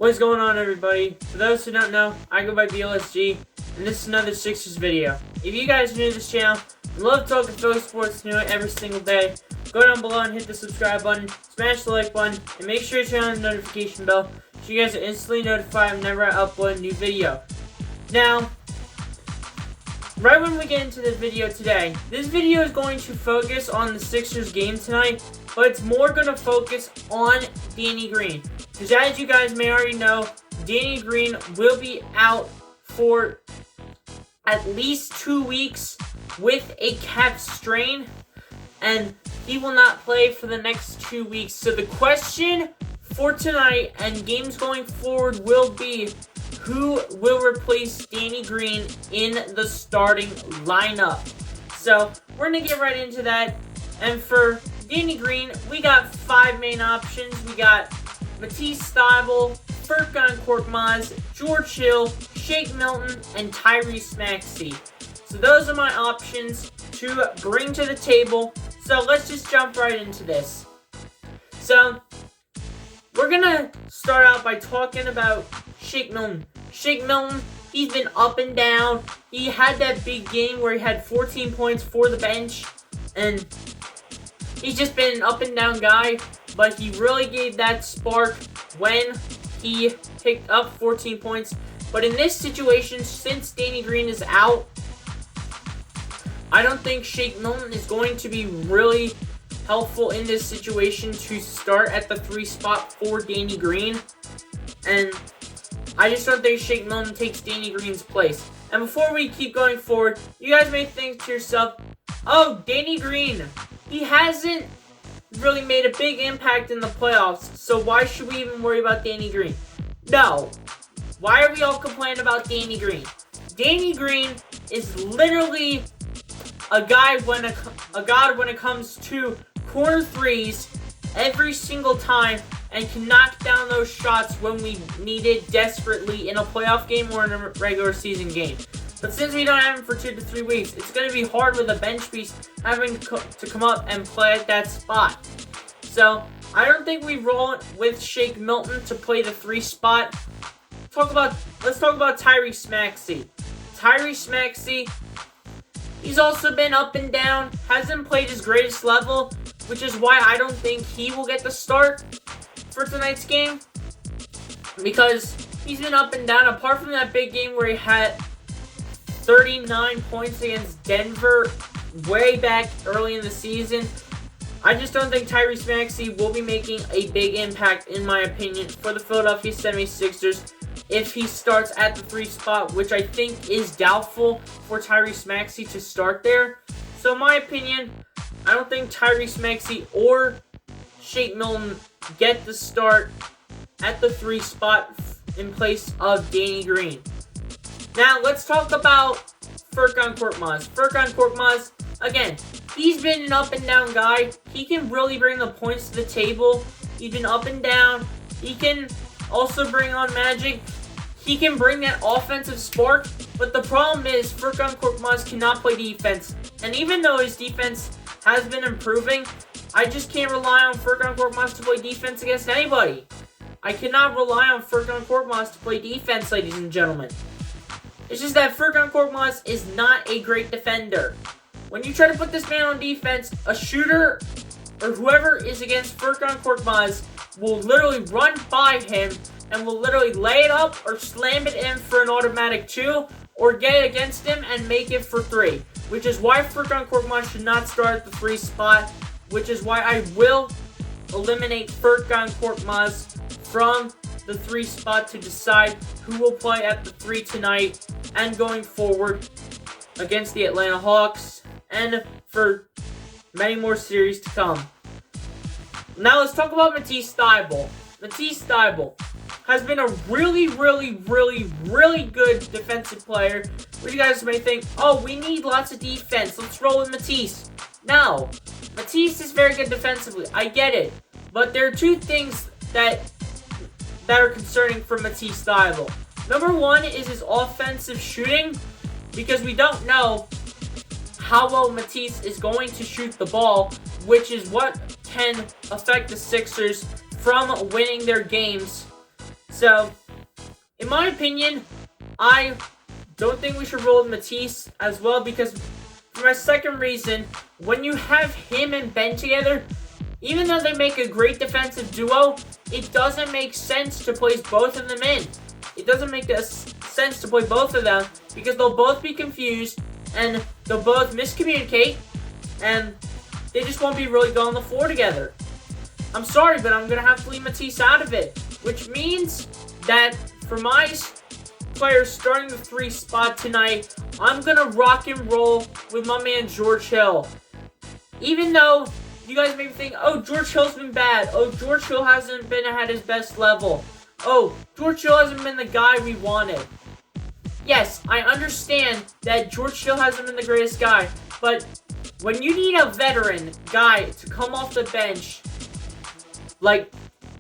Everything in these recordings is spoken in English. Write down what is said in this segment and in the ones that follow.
What's going on, everybody? For those who don't know, I go by BLSG, and this is another Sixers video. If you guys are new to this channel and love talking Philly sports new every single day, go down below and hit the subscribe button, smash the like button, and make sure to turn on the notification bell so you guys are instantly notified whenever I upload a new video. Now, right when we get into the video today, this video is going to focus on the Sixers game tonight, but it's more going to focus on Danny Green. Because as you guys may already know, Danny Green will be out for at least 2 weeks with a calf strain, and he will not play for the next 2 weeks. So the question for tonight and games going forward will be, who will replace Danny Green in the starting lineup? So we're going to get right into that. And for Danny Green, we got 5 main options. We got Matisse, Ferguson, George Hill, Shake Milton, and Tyrese Maxi. So those are my options to bring to the table. So let's just jump right into this. So we're going to start out by talking about Shake Milton. Shake Milton, he's been up and down. He had that big game where he had 14 points for the bench, and he's just been an up and down guy, but he really gave that spark when he picked up 14 points. But in this situation, since Danny Green is out, I don't think Shake Milton is going to be really helpful in this situation to start at the 3 spot for Danny Green. And I just don't think Shake Milton takes Danny Green's place. And before we keep going forward, you guys may think to yourself, oh, Danny Green, he hasn't really made a big impact in the playoffs, so why should we even worry about Danny Green? No. Why are we all complaining about Danny Green? Danny Green is literally a god when it comes to corner threes every single time, and can knock down those shots when we need it desperately in a playoff game or in a regular season game. But since we don't have him for 2 to 3 weeks, it's going to be hard with a bench piece having to come up and play at that spot. So I don't think we roll with Shake Milton to play the 3 spot. Let's talk about Tyrese Maxi. Tyrese Maxi, he's also been up and down, hasn't played his greatest level, which is why I don't think he will get the start for tonight's game, because he's been up and down. Apart from that big game where he had 39 points against Denver way back early in the season, I just don't think Tyrese Maxi will be making a big impact, in my opinion, for the Philadelphia 76ers if he starts at the 3 spot, which I think is doubtful for Tyrese Maxi to start there. So in my opinion, I don't think Tyrese Maxi or Shake Milton get the start at the 3 spot in place of Danny Green. Now, let's talk about Furkan Korkmaz. Again, he's been an up and down guy. He can really bring the points to the table. He's been up and down. He can also bring on magic. He can bring that offensive spark. But the problem is Furkan Korkmaz cannot play defense. And even though his defense has been improving, I just can't rely on Furkan Korkmaz to play defense against anybody. I cannot rely on Furkan Korkmaz to play defense, ladies and gentlemen. It's just that Furkan Korkmaz is not a great defender. When you try to put this man on defense, a shooter or whoever is against Furkan Korkmaz will literally run by him and will literally lay it up or slam it in for an automatic 2, or get it against him and make it for 3. Which is why Furkan Korkmaz should not start at the 3 spot, which is why I will eliminate Furkan Korkmaz from the 3 spot to decide who will play at the 3 tonight and going forward against the Atlanta Hawks and for many more series to come. Now let's talk about Matisse. Matisse has been a really good defensive player. Where you guys may think, oh, we need lots of defense, let's roll with Matisse. No, Matisse is very good defensively. I get it. But there are 2 things that are concerning for Matisse Thybulle. Number 1 is his offensive shooting, because we don't know how well Matisse is going to shoot the ball, which is what can affect the Sixers from winning their games. So, in my opinion, I don't think we should roll with Matisse as well, because for my second reason, when you have him and Ben together, even though they make a great defensive duo, it doesn't make sense to place both of them in. It doesn't make sense to play both of them because they'll both be confused and they'll both miscommunicate and they just won't be really good on the floor together. I'm sorry, but I'm going to have to leave Matisse out of it, which means that for my players starting the 3 spot tonight, I'm going to rock and roll with my man George Hill. Even though you guys may be thinking, oh, George Hill's been bad. Oh, George Hill hasn't been at his best level. Oh, George Hill hasn't been the guy we wanted. Yes, I understand that George Hill hasn't been the greatest guy, but when you need a veteran guy to come off the bench, like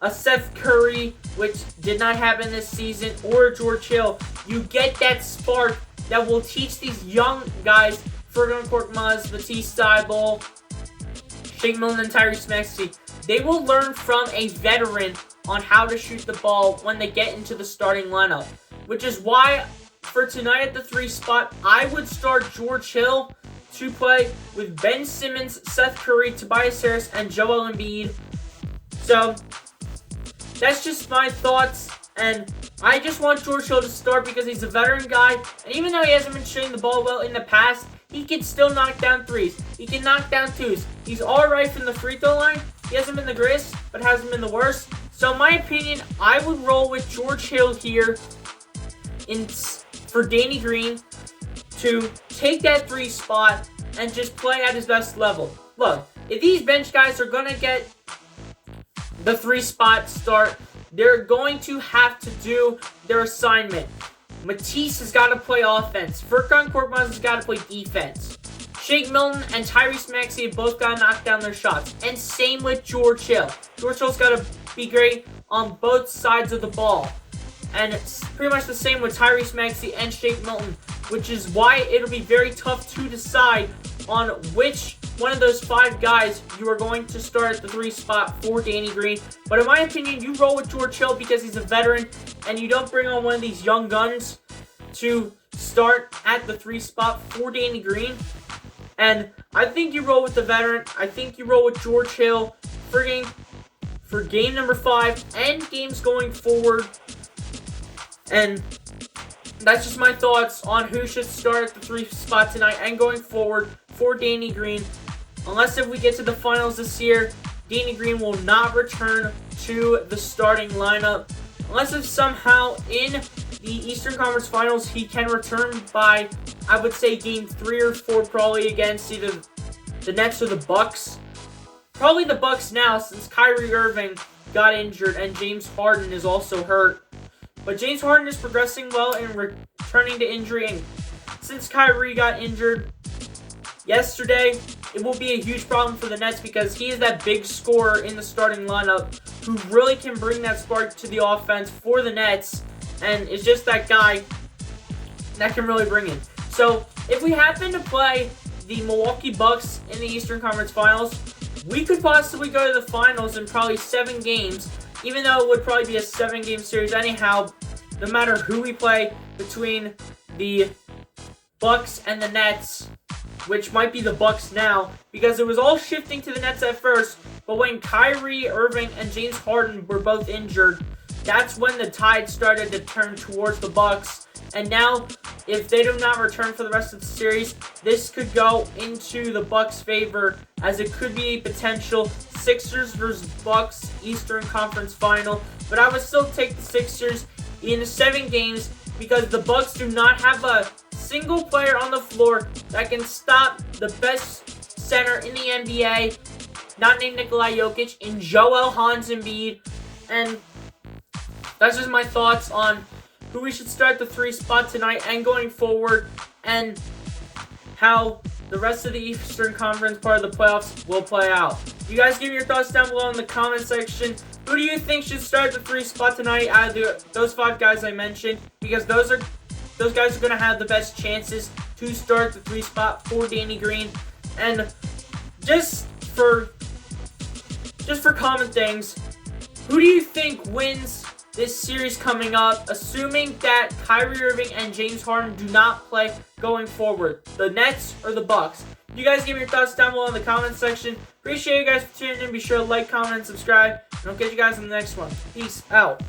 a Seth Curry, which did not happen this season, or George Hill, you get that spark that will teach these young guys, Ferguson, Korkmaz, Matisse, Seibel, Shake Milton, and Tyrese Maxi, they will learn from a veteran on how to shoot the ball when they get into the starting lineup. Which is why, for tonight at the 3 spot, I would start George Hill to play with Ben Simmons, Seth Curry, Tobias Harris, and Joel Embiid. So, that's just my thoughts, and I just want George Hill to start because he's a veteran guy, and even though he hasn't been shooting the ball well in the past, he can still knock down 3s. He can knock down 2s. He's alright from the free throw line. He hasn't been the greatest, but hasn't been the worst. So in my opinion, I would roll with George Hill here for Danny Green to take that 3 spot and just play at his best level. Look, if these bench guys are going to get the 3 spot start, they're going to have to do their assignment. Matisse has got to play offense. Furkan Korkmaz has got to play defense. Shake Milton and Tyrese Maxi have both got to knock down their shots. And same with George Hill. George Hill's got to be great on both sides of the ball. And it's pretty much the same with Tyrese Maxi and Shake Milton, which is why it'll be very tough to decide on which one of those 5 guys you are going to start at the 3 spot for Danny Green. But in my opinion, you roll with George Hill because he's a veteran, and you don't bring on one of these young guns to start at the 3 spot for Danny Green. And I think you roll with the veteran. I think you roll with George Hill for game number 5 and games going forward. And that's just my thoughts on who should start at the 3 spot tonight and going forward for Danny Green. Unless if we get to the finals this year, Danny Green will not return to the starting lineup. Unless if somehow in the Eastern Conference Finals he can return by, I would say, game 3 or 4, probably against either the Nets or the Bucks. Probably the Bucks now, since Kyrie Irving got injured and James Harden is also hurt. But James Harden is progressing well in returning to injury, and since Kyrie got injured yesterday, it will be a huge problem for the Nets because he is that big scorer in the starting lineup who really can bring that spark to the offense for the Nets, and is just that guy that can really bring it. So, if we happen to play the Milwaukee Bucks in the Eastern Conference Finals, we could possibly go to the finals in probably 7 games, even though it would probably be a 7-game series anyhow, no matter who we play between the Bucks and the Nets, which might be the Bucks now, because it was all shifting to the Nets at first, but when Kyrie Irving and James Harden were both injured, that's when the tide started to turn towards the Bucks. And now, if they do not return for the rest of the series, this could go into the Bucks' favor, as it could be a potential Sixers versus Bucks Eastern Conference Final. But I would still take the Sixers in 7 games because the Bucks do not have a single player on the floor that can stop the best center in the NBA, not named Nikola Jokic, in Joel Embiid. And that's just my thoughts on who we should start the 3 spot tonight and going forward, and how the rest of the Eastern Conference part of the playoffs will play out. You guys give me your thoughts down below in the comment section. Who do you think should start the 3 spot tonight out of those 5 guys I mentioned? Because those guys are going to have the best chances to start the 3 spot for Danny Green. And just for common things, who do you think wins this series coming up, assuming that Kyrie Irving and James Harden do not play going forward? The Nets or the Bucks? You guys give me your thoughts down below in the comment section. Appreciate you guys for tuning in. Be sure to like, comment, and subscribe. And I'll catch you guys in the next one. Peace out.